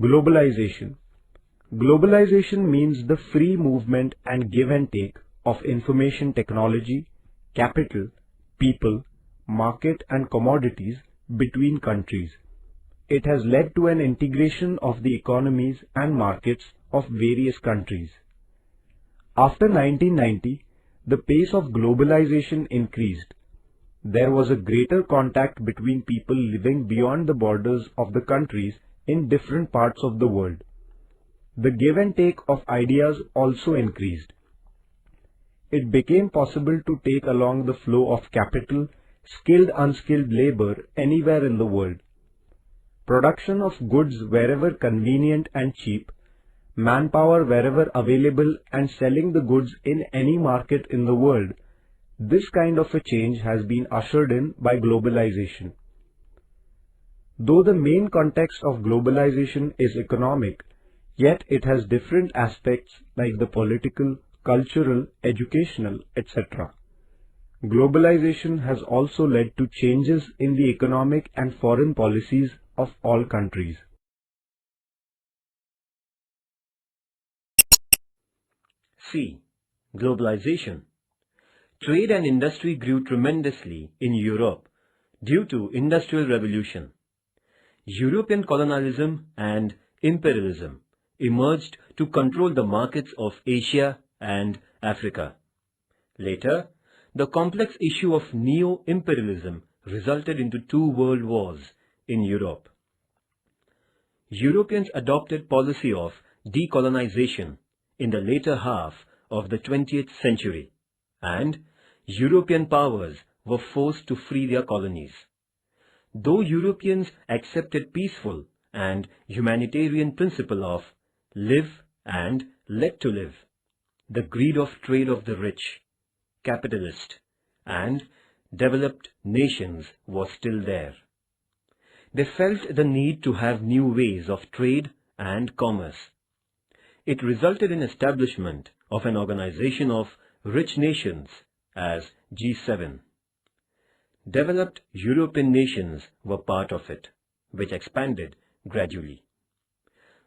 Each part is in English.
Globalization. Globalization means the free movement and give and take of information technology, capital, people, market and commodities between countries. It has led to an integration of the economies and markets of various countries. After 1990, the pace of globalization increased. There was a greater contact between people living beyond the borders of the countries in different parts of the world. The give and take of ideas also increased. It became possible to take along the flow of capital, skilled unskilled labor anywhere in the world. Production of goods wherever convenient and cheap, manpower wherever available and selling the goods in any market in the world. This kind of a change has been ushered in by globalization. Though the main context of globalization is economic, yet it has different aspects like the political, cultural, educational, etc. Globalization has also led to changes in the economic and foreign policies of all countries. C. Globalization. Trade and industry grew tremendously in Europe due to Industrial Revolution. European colonialism and imperialism emerged to control the markets of Asia and Africa. Later, the complex issue of neo-imperialism resulted into two world wars in Europe. Europeans adopted policy of decolonization in the later half of the 20th century, and European powers were forced to free their colonies. Though Europeans accepted peaceful and humanitarian principle of live and let to live, the greed of trade of the rich, capitalist, and developed nations was still there. They felt the need to have new ways of trade and commerce. It resulted in establishment of an organization of rich nations as G7. Developed European nations were part of it, which expanded gradually.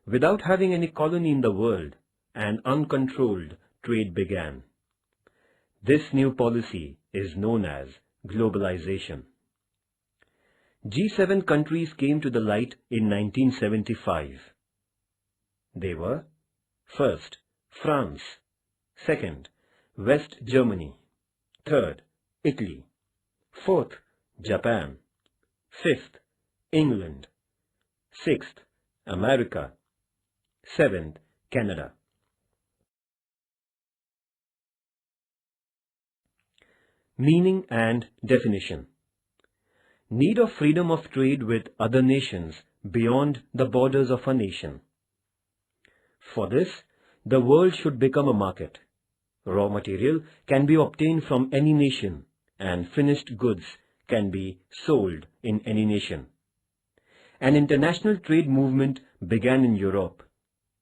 Without having any colony in the world, an uncontrolled trade began. This new policy is known as globalization. G7 countries came to the light in 1975. They were: first, France; second, West Germany; third, Italy; fourth, Japan; fifth, England; sixth, America; seventh, Canada. Meaning and definition. Need of freedom of trade with other nations beyond the borders of a nation. For this, the world should become a market. Raw material can be obtained from any nation, and finished goods can be sold in any nation. An international trade movement began in Europe,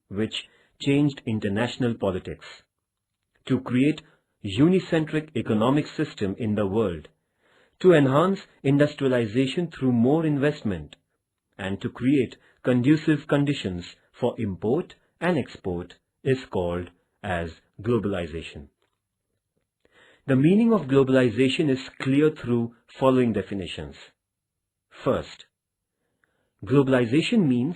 which changed international politics. To create unicentric economic system in the world, to enhance industrialization through more investment, and to create conducive conditions for import and export is called as globalization. The meaning of globalization is clear through following definitions. First, globalization means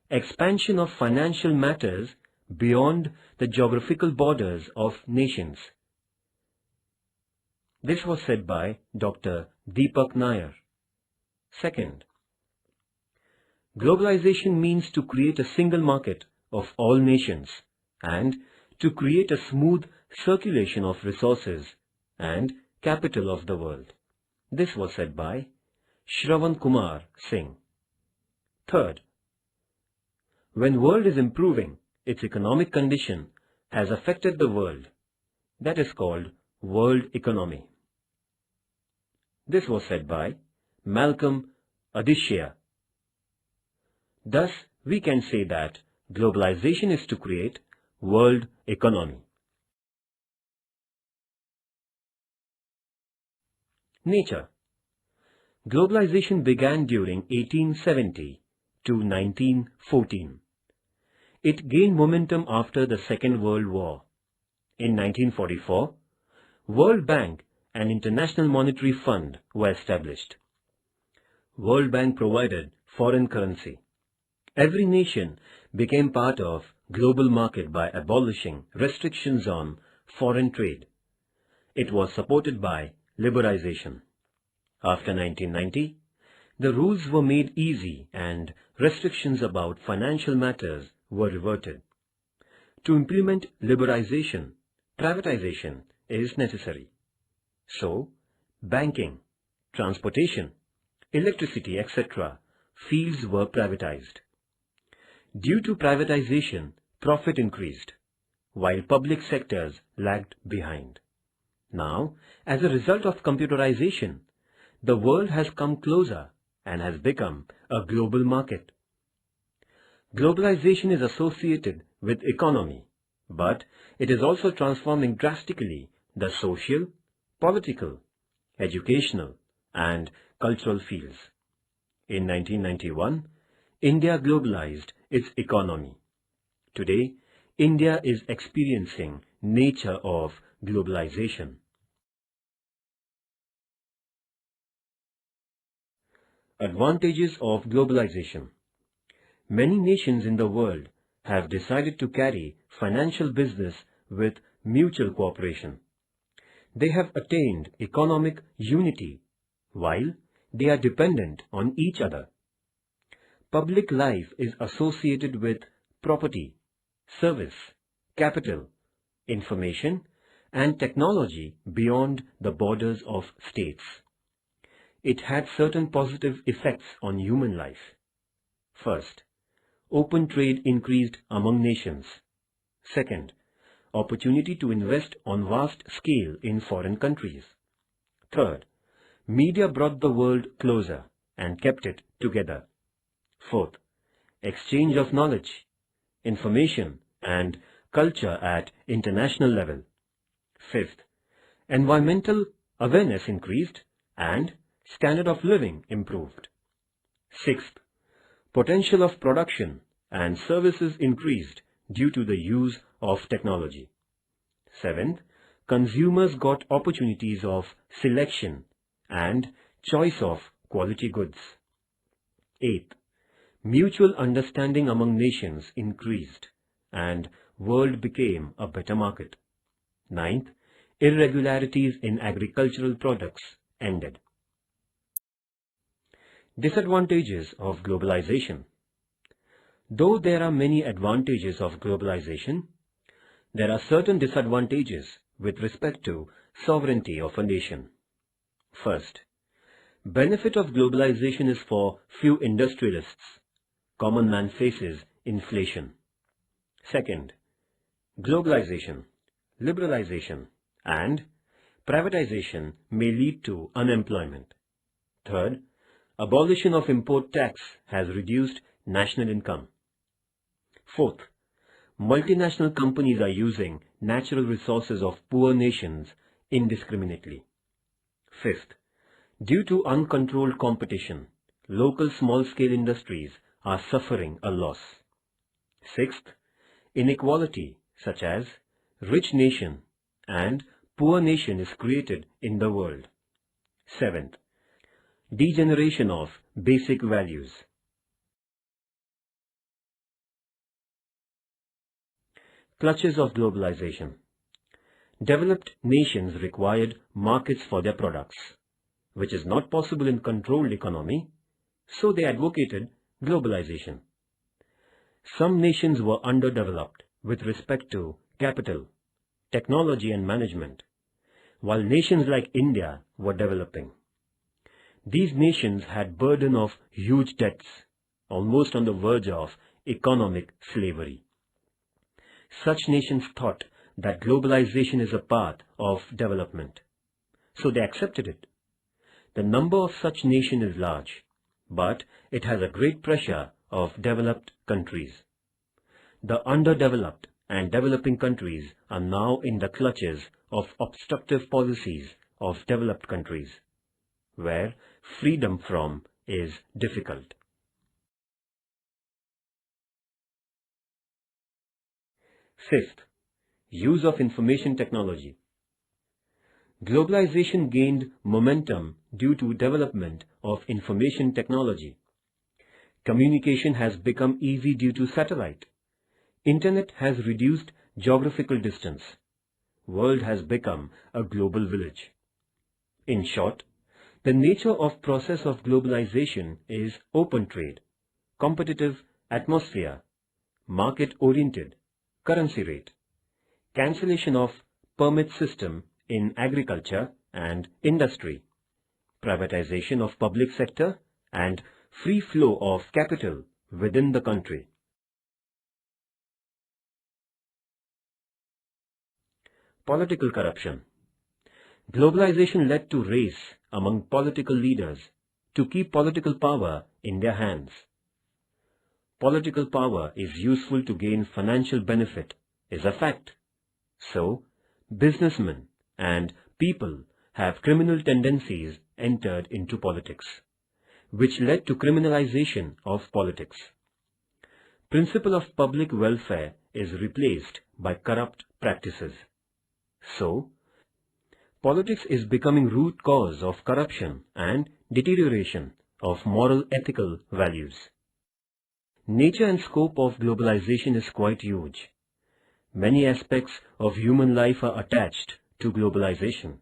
expansion of financial matters beyond the geographical borders of nations. This was said by Dr. Deepak Nair. Second, globalization means to create a single market of all nations and to create a smooth circulation of resources and capital of the world. This was said by Shravan Kumar Singh. Third, when world is improving, its economic condition has affected the world. That is called world economy. This was said by Malcolm Adishya. Thus, we can say that globalization is to create world economy. Nature. Globalization began during 1870 to 1914. It gained momentum after the Second World War. In 1944, World Bank and International Monetary Fund were established. World Bank provided foreign currency. Every nation became part of global market by abolishing restrictions on foreign trade. It was supported by liberalization. After 1990, the rules were made easy and restrictions about financial matters were reverted. To implement liberalization, privatization is necessary. So, banking, transportation, electricity, etc. fields were privatized. Due to privatization, profit increased, while public sectors lagged behind. Now, as a result of computerization, the world has come closer and has become a global market. Globalization is associated with economy, but it is also transforming drastically the social, political, educational, and cultural fields. In 1991, India globalized its economy. Today, India is experiencing nature of globalization. Advantages of globalization. Many nations in the world have decided to carry financial business with mutual cooperation. They have attained economic unity while they are dependent on each other. Public life is associated with property, service, capital, information, and technology beyond the borders of states. It had certain positive effects on human life. First, open trade increased among nations. Second, opportunity to invest on vast scale in foreign countries. Third, media brought the world closer and kept it together. Fourth, exchange of knowledge, information, and culture at international level. Fifth, environmental awareness increased and standard of living improved. Sixth, potential of production and services increased due to the use of technology. Seventh, consumers got opportunities of selection and choice of quality goods. Eighth, mutual understanding among nations increased and world became a better market. Ninth, irregularities in agricultural products ended. Disadvantages of globalization. Though there are many advantages of globalization, there are certain disadvantages with respect to sovereignty of a nation. First, benefit of globalization is for few industrialists. Common man faces inflation. Second, globalization, liberalization, and privatization may lead to unemployment. Third, abolition of import tax has reduced national income. Fourth, multinational companies are using natural resources of poor nations indiscriminately. Fifth, due to uncontrolled competition, local small-scale industries are suffering a loss. Sixth, inequality such as rich nation and poor nation is created in the world. Seventh, degeneration of basic values. Clutches of globalization. Developed nations required markets for their products, which is not possible in controlled economy, so they advocated globalization. Some nations were underdeveloped with respect to capital, technology and management, while nations like India were developing. These nations had burden of huge debts, almost on the verge of economic slavery. Such nations thought that globalization is a path of development, so they accepted it. The number of such nations is large, but it has a great pressure of developed countries. The underdeveloped and developing countries are now in the clutches of obstructive policies of developed countries, where freedom from is difficult. Fifth, use of information technology. Globalization gained momentum due to development of information technology. Communication has become easy due to satellite. Internet has reduced geographical distance. World has become a global village. In short, the nature of process of globalization is open trade, competitive atmosphere, market-oriented, currency rate, cancellation of permit system in agriculture and industry, privatization of public sector and free flow of capital within the country. Political corruption. Globalization led to race among political leaders to keep political power in their hands. Political power is useful to gain financial benefit is a fact. So, businessmen and people have criminal tendencies entered into politics, which led to criminalization of politics. Principle of public welfare is replaced by corrupt practices. So, politics is becoming root cause of corruption and deterioration of moral ethical values. Nature and scope of globalization is quite huge. Many aspects of human life are attached to globalization.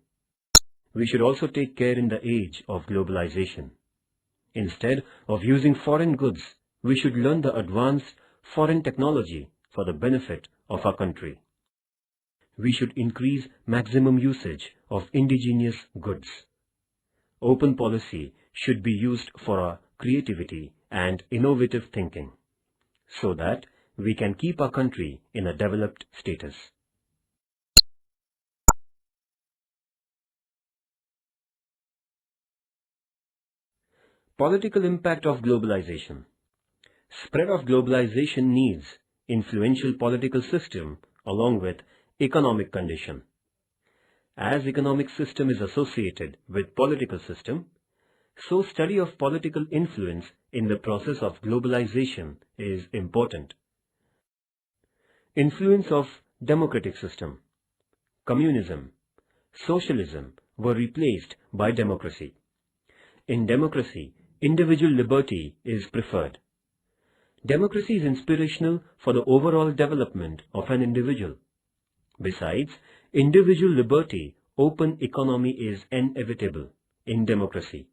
We should also take care in the age of globalization. Instead of using foreign goods, we should learn the advanced foreign technology for the benefit of our country. We should increase maximum usage of indigenous goods. Open policy should be used for our creativity and innovative thinking, so that we can keep our country in a developed status. Political impact of globalization. Spread of globalization needs influential political system along with economic condition. As economic system is associated with political system, so study of political influence in the process of globalization is important. Influence of democratic system. Communism, socialism were replaced by democracy. In democracy, individual liberty is preferred. Democracy is inspirational for the overall development of an individual. Besides, individual liberty, open economy is inevitable in democracy,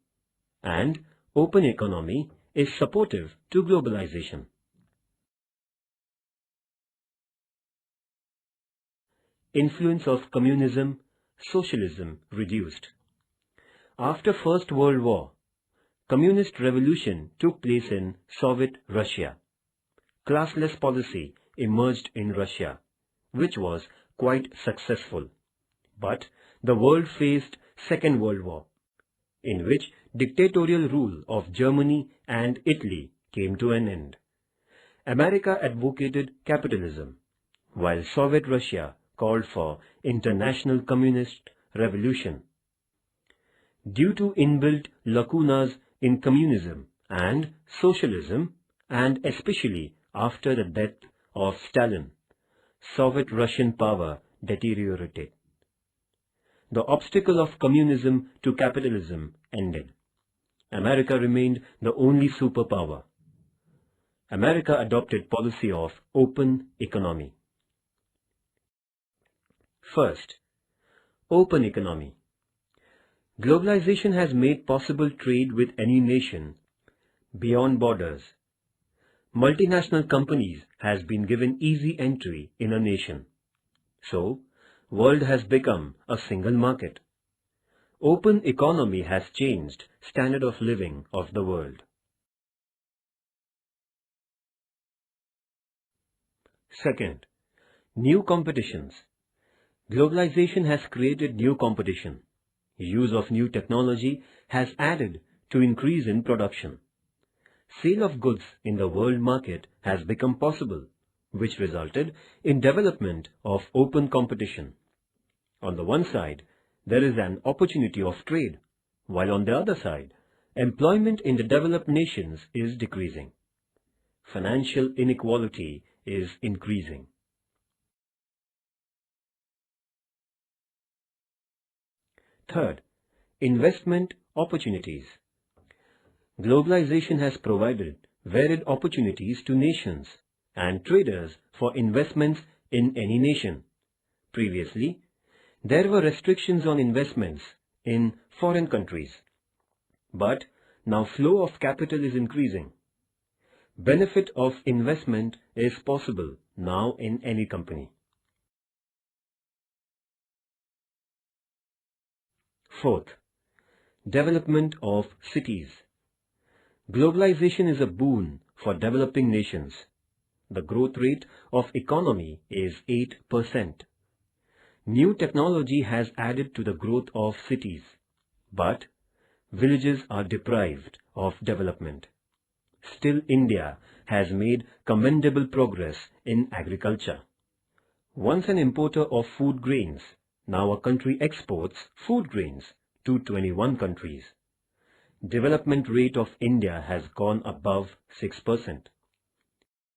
and open economy is supportive to globalization. Influence of communism, socialism reduced. After First World War, communist revolution took place in Soviet Russia. Classless policy emerged in Russia, which was quite successful. But the world faced Second World War, in which dictatorial rule of Germany and Italy came to an end. America advocated capitalism, while Soviet Russia called for international communist revolution. Due to inbuilt lacunas in communism and socialism, and especially after the death of Stalin, Soviet Russian power deteriorated. The obstacle of communism to capitalism ended. America remained the only superpower. America adopted policy of open economy. First, open economy. Globalization has made possible trade with any nation beyond borders. Multinational companies has been given easy entry in a nation. So, world has become a single market. Open economy has changed standard of living of the world. Second, new competitions. Globalization has created new competition. Use of new technology has added to increase in production. Sale of goods in the world market has become possible, which resulted in development of open competition. On the one side, there is an opportunity of trade, while on the other side, employment in the developed nations is decreasing. Financial inequality is increasing. Third, investment opportunities. Globalization has provided varied opportunities to nations and traders for investments in any nation. Previously, there were restrictions on investments in foreign countries, but now flow of capital is increasing. Benefit of investment is possible now in any company. Fourth, development of cities. Globalization is a boon for developing nations. The growth rate of economy is 8%. New technology has added to the growth of cities, but villages are deprived of development. Still, India has made commendable progress in agriculture. Once an importer of food grains, now a country exports food grains to 21 countries. Development rate of India has gone above 6%.